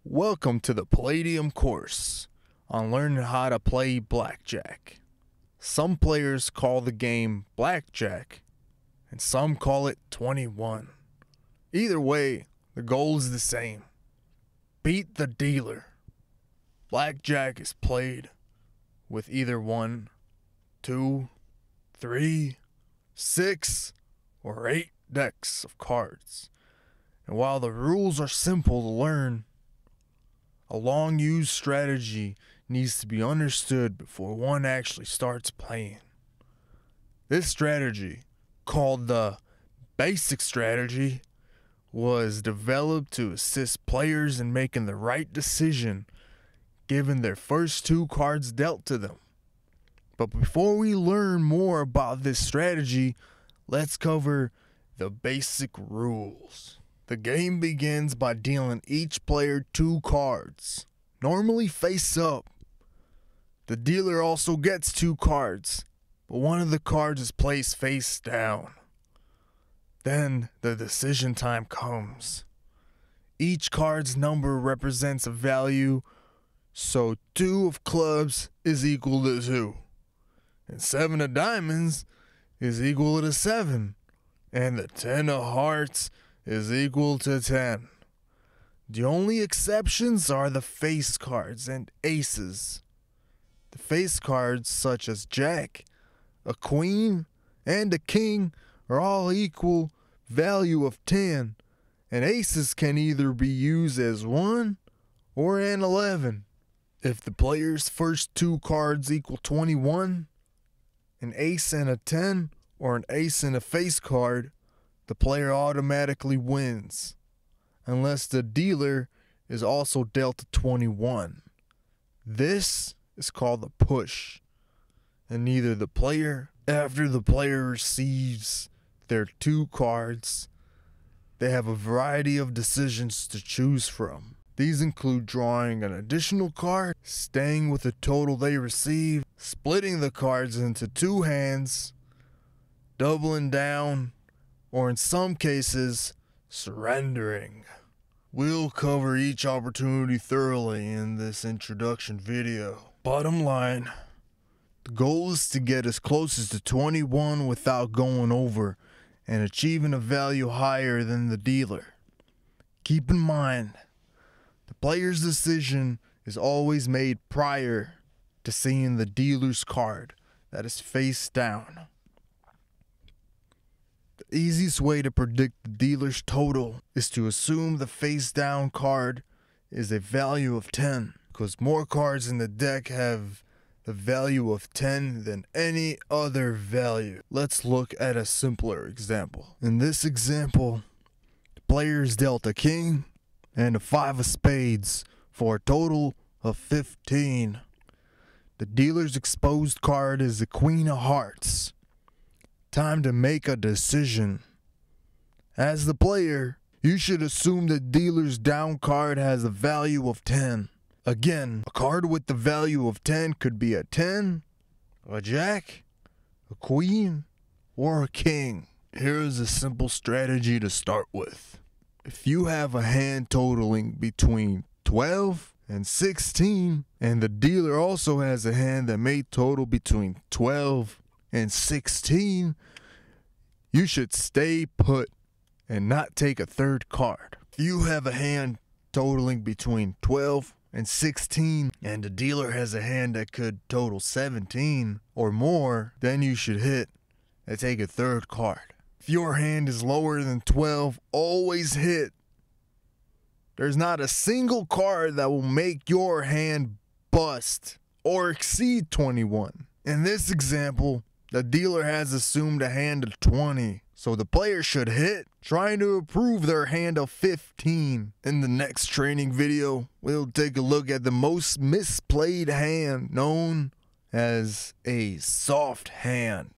Welcome to the Palladium course on learning how to play Blackjack. Some players call the game Blackjack and some call it 21. Either way, the goal is the same. Beat the dealer. Blackjack is played with either 1, 2, 3, 6, or 8 decks of cards. And while the rules are simple to learn, a long-used strategy needs to be understood before one actually starts playing. This strategy, called the basic strategy, was developed to assist players in making the right decision given their first 2 cards dealt to them. But before we learn more about this strategy, let's cover the basic rules. The game begins by dealing each player 2 cards, normally face up. The dealer also gets 2 cards, but one of the cards is placed face down. Then the decision time comes. Each card's number represents a value, so 2 of clubs is equal to 2, and 7 of diamonds is equal to 7, and the 10 of hearts is equal to 10. The only exceptions are the face cards and aces. The face cards such as Jack, a Queen, and a King are all equal value of 10, and aces can either be used as 1 or an 11. If the player's first 2 cards equal 21, an ace and a 10, or an ace and a face card, the player automatically wins, unless the dealer is also dealt a 21. This is called the push, and after the player receives their 2 cards, they have a variety of decisions to choose from. These include drawing an additional card, staying with the total they receive, splitting the cards into 2 hands, doubling down, or in some cases, surrendering. We'll cover each opportunity thoroughly in this introduction video. Bottom line, the goal is to get as close as to 21 without going over and achieving a value higher than the dealer. Keep in mind, the player's decision is always made prior to seeing the dealer's card that is face down. The easiest way to predict the dealer's total is to assume the face down card is a value of 10, because more cards in the deck have the value of 10 than any other value. Let's look at a simpler example. In this example, the player is dealt a king and a 5 of spades for a total of 15. The dealer's exposed card is the queen of hearts. Time to make a decision. As the player, you should assume the dealer's down card has a value of 10. Again, a card with the value of 10 could be a 10, a jack, a queen, or a king. Here is a simple strategy to start with. If you have a hand totaling between 12 and 16, and the dealer also has a hand that may total between 12 and 16, you should stay put and not take a 3rd card. If you have a hand totaling between 12 and 16, and the dealer has a hand that could total 17 or more, then you should hit and take a 3rd card. If your hand is lower than 12, always hit. There's not a single card that will make your hand bust or exceed 21. In this example, the dealer has assumed a hand of 20, so the player should hit, trying to improve their hand of 15. In the next training video, we'll take a look at the most misplayed hand, known as a soft hand.